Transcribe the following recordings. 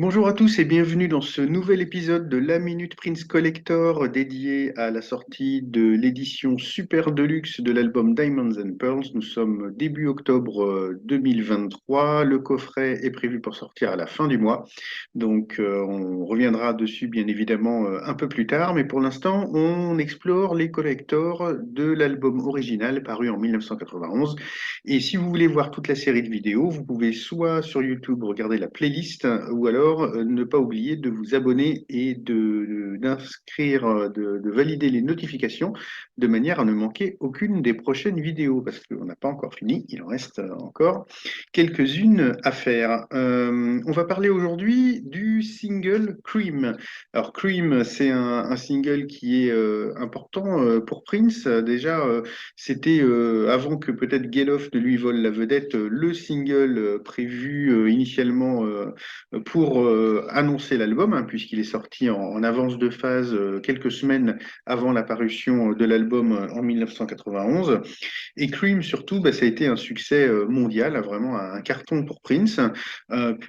Bonjour à tous et bienvenue dans ce nouvel épisode de la Minute Prince Collector dédié à la sortie de l'édition Super Deluxe de l'album Diamonds and Pearls. Nous sommes début octobre 2023. Le coffret est prévu pour sortir à la fin du mois. Donc on reviendra dessus bien évidemment un peu plus tard. Mais pour l'instant, on explore les collectors de l'album original paru en 1991. Et si vous voulez voir toute la série de vidéos, vous pouvez soit sur YouTube regarder la playlist, ou alors ne pas oublier de vous abonner et d'inscrire, de valider les notifications de manière à ne manquer aucune des prochaines vidéos, parce qu'on n'a pas encore fini, il en reste encore quelques-unes à faire. On va parler aujourd'hui du single Cream. Alors Cream, c'est un single qui est important pour Prince. Déjà, c'était avant que peut-être Get Off ne lui vole la vedette, le single prévu initialement pour annoncer l'album, hein, puisqu'il est sorti en avance de phase quelques semaines avant la parution de l'album en 1991. Et Cream, surtout, bah, ça a été un succès mondial, vraiment un carton pour Prince.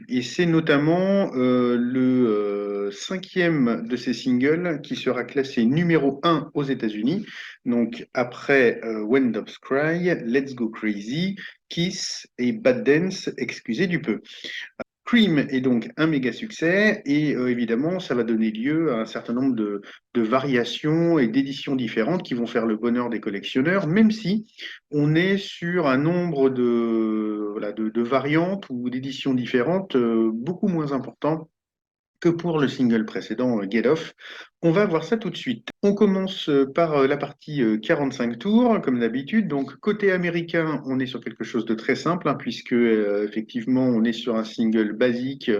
Et c'est notamment le cinquième de ces singles qui sera classé numéro un aux États-Unis. Donc après When Doves Cry, Let's Go Crazy, Kiss et Bad Dance, excusez du peu. Cream est donc un méga succès et évidemment, ça va donner lieu à un certain nombre de variations et d'éditions différentes qui vont faire le bonheur des collectionneurs, même si on est sur un nombre voilà, de variantes ou d'éditions différentes beaucoup moins important que pour le single précédent, Get Off. On va voir ça tout de suite. On commence par la partie 45 tours, comme d'habitude. Donc, côté américain, on est sur quelque chose de très simple, hein, puisque effectivement, on est sur un single basique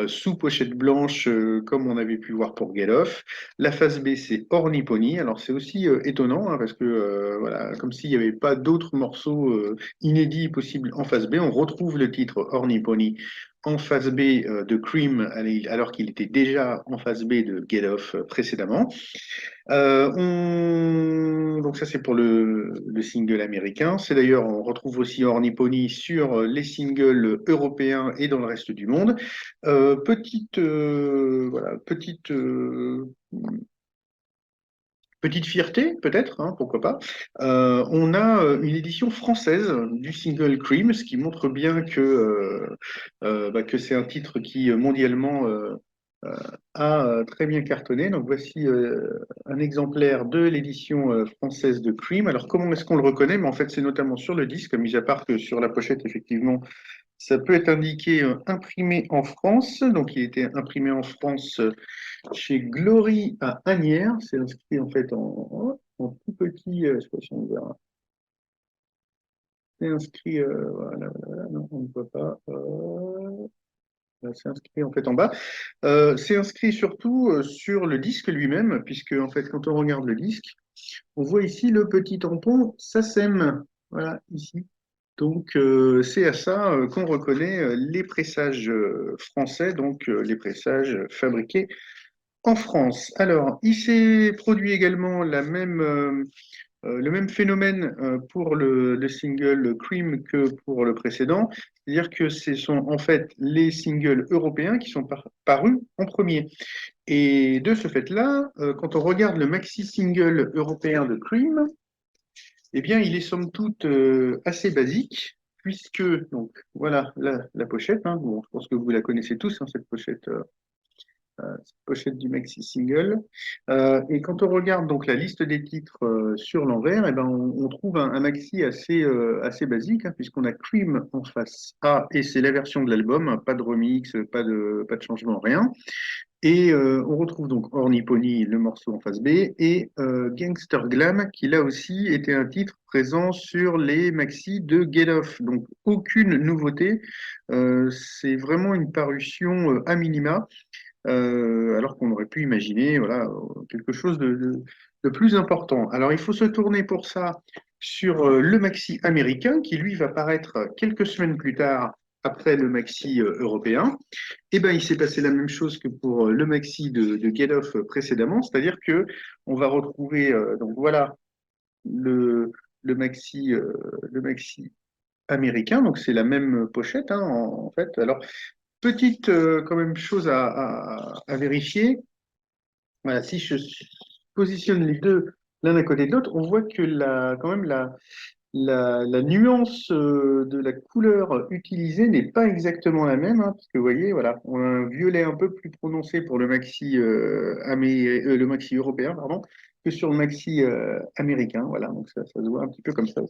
sous pochette blanche, comme on avait pu voir pour Get Off. La phase B, c'est Horny Pony. Alors, c'est aussi étonnant, hein, parce que, voilà, comme s'il n'y avait pas d'autres morceaux inédits possibles en phase B, on retrouve le titre Horny Pony en phase B de Cream, alors qu'il était déjà en phase B de Get Off précédemment. Donc ça c'est pour le single américain. C'est d'ailleurs, on retrouve aussi Horny Pony sur les singles européens et dans le reste du monde. Voilà, petite fierté, peut-être, hein, pourquoi pas. On a une édition française du single Cream, ce qui montre bien que c'est un titre qui mondialement euh, a très bien cartonné. Donc voici un exemplaire de l'édition française de Cream. Alors comment est-ce qu'on le reconnaît? Mais en fait, c'est notamment sur le disque, mis à part que sur la pochette, effectivement, ça peut être indiqué imprimé en France. Donc il était imprimé en France chez Glory à Asnières. C'est inscrit en fait en tout petit, je sais pas si on verra. C'est inscrit, voilà, non, on ne voit pas. Là, c'est inscrit en fait en bas. C'est inscrit surtout sur le disque lui-même, puisque en fait, quand on regarde le disque, on voit ici le petit tampon SACEM. Voilà, ici. Donc, c'est à ça qu'on reconnaît les pressages français, donc les pressages fabriqués en France. Alors, il s'est produit également le même phénomène pour le single Cream que pour le précédent, c'est-à-dire que ce sont en fait les singles européens qui sont parus en premier. Et de ce fait-là, quand on regarde le maxi single européen de Cream, eh bien, il est somme toute assez basique, puisque, donc, voilà la pochette, hein. Bon, je pense que vous la connaissez tous, hein, cette pochette pochette du maxi single. Et quand on regarde donc la liste des titres sur l'envers, eh ben, on trouve un maxi assez basique, hein, puisqu'on a Cream en face A, et c'est la version de l'album, hein, pas de remix, pas de changement, rien. Et on retrouve donc Horny Pony, le morceau en face B, et Gangster Glam, qui là aussi était un titre présent sur les maxi de Get Off. Donc aucune nouveauté, c'est vraiment une parution à minima alors qu'on aurait pu imaginer voilà, quelque chose de plus important. Alors il faut se tourner pour ça sur le maxi américain qui lui va paraître quelques semaines plus tard après le maxi européen. Et ben il s'est passé la même chose que pour le maxi de Get Off précédemment, c'est-à-dire que on va retrouver donc voilà le, le maxi américain, donc c'est la même pochette hein, en fait. Alors petite quand même chose à vérifier. Voilà, si je positionne les deux l'un à côté de l'autre, on voit que quand même la nuance de la couleur utilisée n'est pas exactement la même, hein, parce que vous voyez, voilà, on a un violet un peu plus prononcé pour le maxi européen, pardon, que sur le maxi américain. Voilà, donc ça se voit un petit peu comme ça.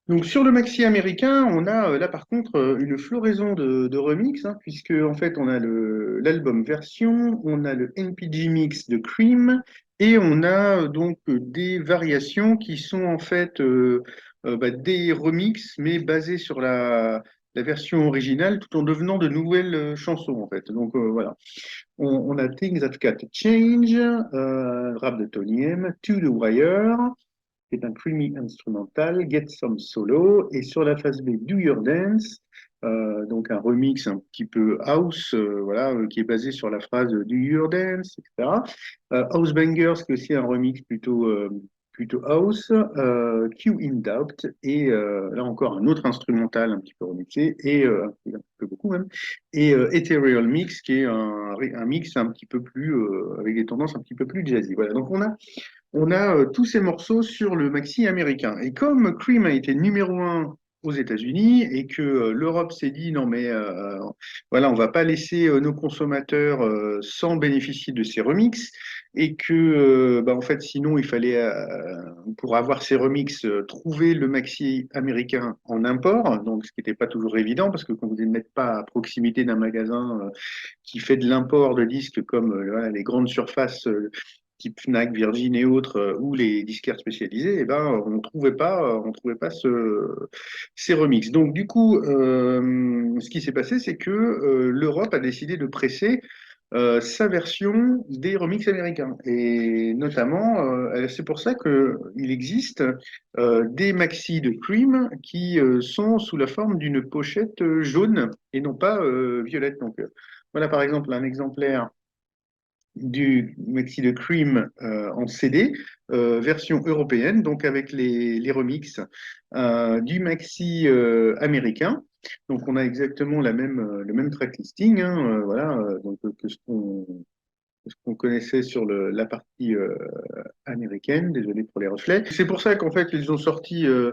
Donc sur le maxi américain, on a là par contre une floraison de remix, hein, puisque en fait on a l'album version, on a le NPG mix de Cream, et on a donc des variations qui sont en fait des remixes, mais basés sur la version originale, tout en devenant de nouvelles chansons en fait. Donc voilà, on a Things That Got Change, rap de Tony M, To The Wire, c'est un creamy instrumental, Get Some Solo, et sur la phase B, Do Your Dance, donc un remix un petit peu house, voilà, qui est basé sur la phrase Do Your Dance, etc. House Bangers, qui est aussi un remix plutôt house, Q in Doubt, et là encore un autre instrumental un petit peu remixé, et un peu beaucoup même, et Ethereal Mix, qui est un mix un petit peu plus, avec des tendances un petit peu plus jazzy. Voilà, donc on a tous ces morceaux sur le maxi américain. Et comme Cream a été numéro un aux États-Unis et que l'Europe s'est dit non mais voilà, on va pas laisser nos consommateurs sans bénéficier de ces remixes et que en fait sinon il fallait pour avoir ces remixes trouver le maxi américain en import, donc ce qui n'était pas toujours évident parce que quand vous n'êtes pas à proximité d'un magasin qui fait de l'import de disques comme voilà, les grandes surfaces type Fnac, Virgin et autres, ou les disquaires spécialisés, eh ben, on trouvait pas ces remixes. Donc, du coup, ce qui s'est passé, c'est que l'Europe a décidé de presser sa version des remixes américains. Et notamment, c'est pour ça qu'il existe des maxi de Cream qui sont sous la forme d'une pochette jaune et non pas violette. Donc, voilà par exemple un exemplaire du maxi de Cream en CD, version européenne, donc avec les remixes du maxi américain. Donc on a exactement le même track listing, hein, voilà, donc, que ce qu'on connaissait sur la partie américaine, désolé pour les reflets. C'est pour ça qu'en fait, ils ont sorti, je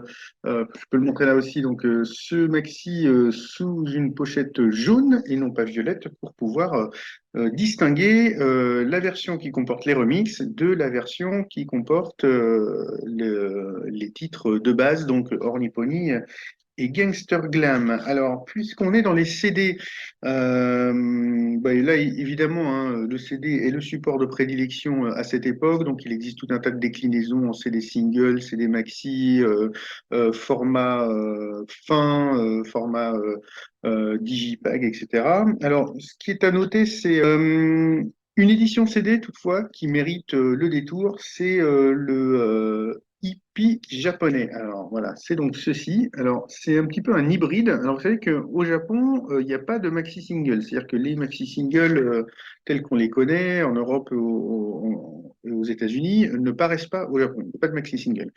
peux le montrer là aussi, donc ce maxi sous une pochette jaune et non pas violette pour pouvoir distinguer la version qui comporte les remixes de la version qui comporte les titres de base, donc Ornipony et Gangster Glam. Alors, puisqu'on est dans les CD, là, évidemment, hein, le CD est le support de prédilection à cette époque. Donc, il existe tout un tas de déclinaisons en CD single, CD maxi, format fin, format digipag, etc. Alors, ce qui est à noter, c'est une édition CD, toutefois, qui mérite le détour, c'est le hippie japonais. Alors voilà, c'est donc ceci. Alors c'est un petit peu un hybride. Alors vous savez qu'au Japon, il n'y a pas de maxi single. C'est-à-dire que les maxi singles tels qu'on les connaît en Europe et aux États-Unis ne paraissent pas au Japon. Il n'y a pas de maxi single.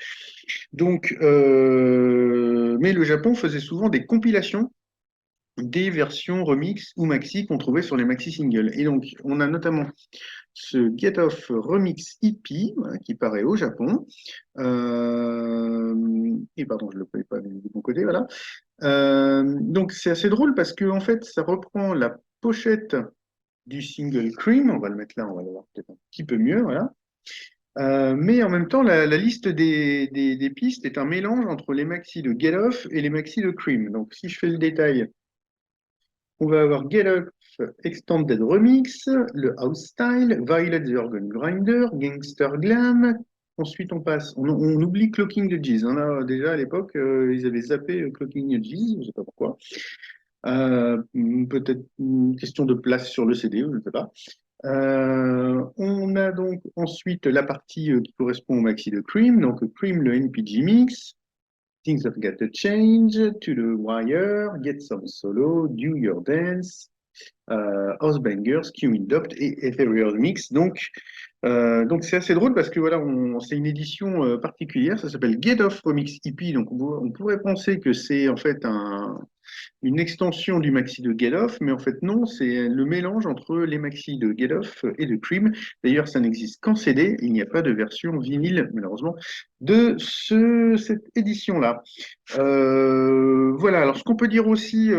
Donc, mais le Japon faisait souvent des compilations des versions remix ou maxi qu'on trouvait sur les maxi singles. Et donc, on a notamment ce Get Off Remix EP voilà, qui paraît au Japon. Et pardon, je ne le connais pas de mon côté, voilà. Donc, c'est assez drôle parce que en fait, ça reprend la pochette du single Cream. On va le mettre là, on va le voir peut-être un petit peu mieux, voilà. Mais en même temps, la liste des pistes est un mélange entre les maxi de Get Off et les maxi de Cream. Donc, si je fais le détail, on va avoir Get Up Extended Remix, le House Style, Violet the Organ Grinder, Gangster Glam. Ensuite, on oublie Clocking the Jeez. On a déjà à l'époque, ils avaient zappé Clocking the Jeez, je ne sais pas pourquoi. Peut-être une question de place sur le CD, je ne sais pas. On a donc ensuite la partie qui correspond au maxi de Cream, donc Cream, le NPG Mix. Things Have Got to Change, To The Wire, Get Some Solo, Do Your Dance, House Bangers, Q in Dopt et Ethereal Mix. Donc c'est assez drôle parce que voilà, c'est une édition particulière, ça s'appelle Get Off Remix EP. Donc on pourrait penser que c'est en fait une extension du maxi de Get Off, mais en fait non, c'est le mélange entre les maxi de Get Off et de Cream. D'ailleurs, ça n'existe qu'en CD, il n'y a pas de version vinyle, malheureusement, de cette édition-là. Voilà, alors ce qu'on peut dire aussi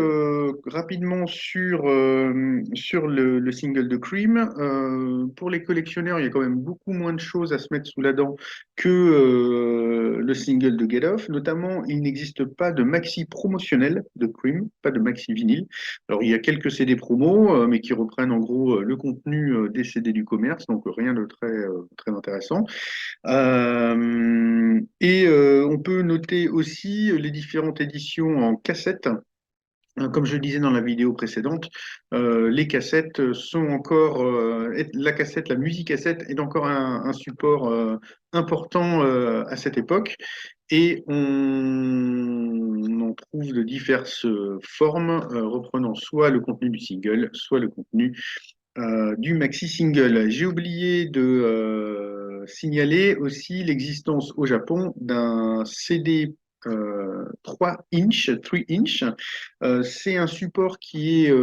rapidement sur le single de Cream, pour les collectionneurs, il y a quand même beaucoup moins de choses à se mettre sous la dent que le single de Get Off. Notamment, il n'existe pas de maxi promotionnel de Cream, pas de maxi vinyle. Alors, il y a quelques CD promos, mais qui reprennent en gros le contenu des CD du commerce, donc rien de très intéressant. On peut noter aussi les différentes éditions en cassette. Comme je le disais dans la vidéo précédente, les cassettes sont encore, la cassette, la musique cassette est encore un support important à cette époque. Et on en trouve de diverses formes, reprenant soit le contenu du single, soit le contenu du maxi single. J'ai oublié de signaler aussi l'existence au Japon d'un CD 3 inch, 3 inch. C'est un support qui est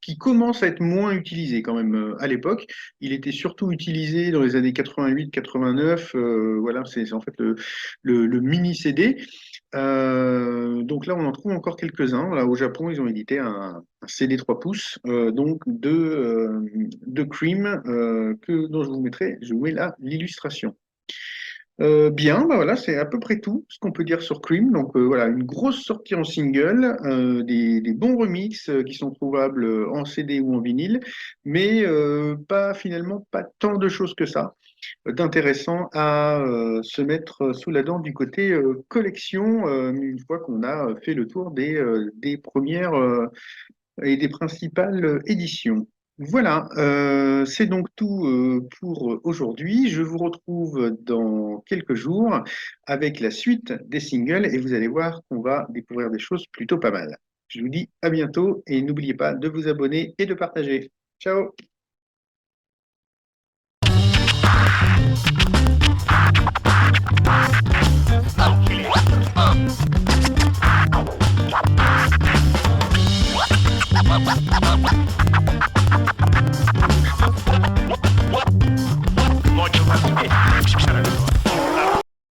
qui commence à être moins utilisé quand même à l'époque. Il était surtout utilisé dans les années 88-89. Voilà, c'est en fait le mini CD. Donc là, on en trouve encore quelques-uns. Là, au Japon, ils ont édité un CD 3 pouces donc de Cream dont je vous mets là l'illustration. Bien, bah voilà, c'est à peu près tout ce qu'on peut dire sur Cream. Donc voilà, une grosse sortie en single, des bons remixes qui sont trouvables en CD ou en vinyle, mais pas finalement pas tant de choses que ça d'intéressant à se mettre sous la dent du côté collection, une fois qu'on a fait le tour des premières et des principales éditions. Voilà, c'est donc tout pour aujourd'hui. Je vous retrouve dans quelques jours avec la suite des singles et vous allez voir qu'on va découvrir des choses plutôt pas mal. Je vous dis à bientôt et n'oubliez pas de vous abonner et de partager. Ciao!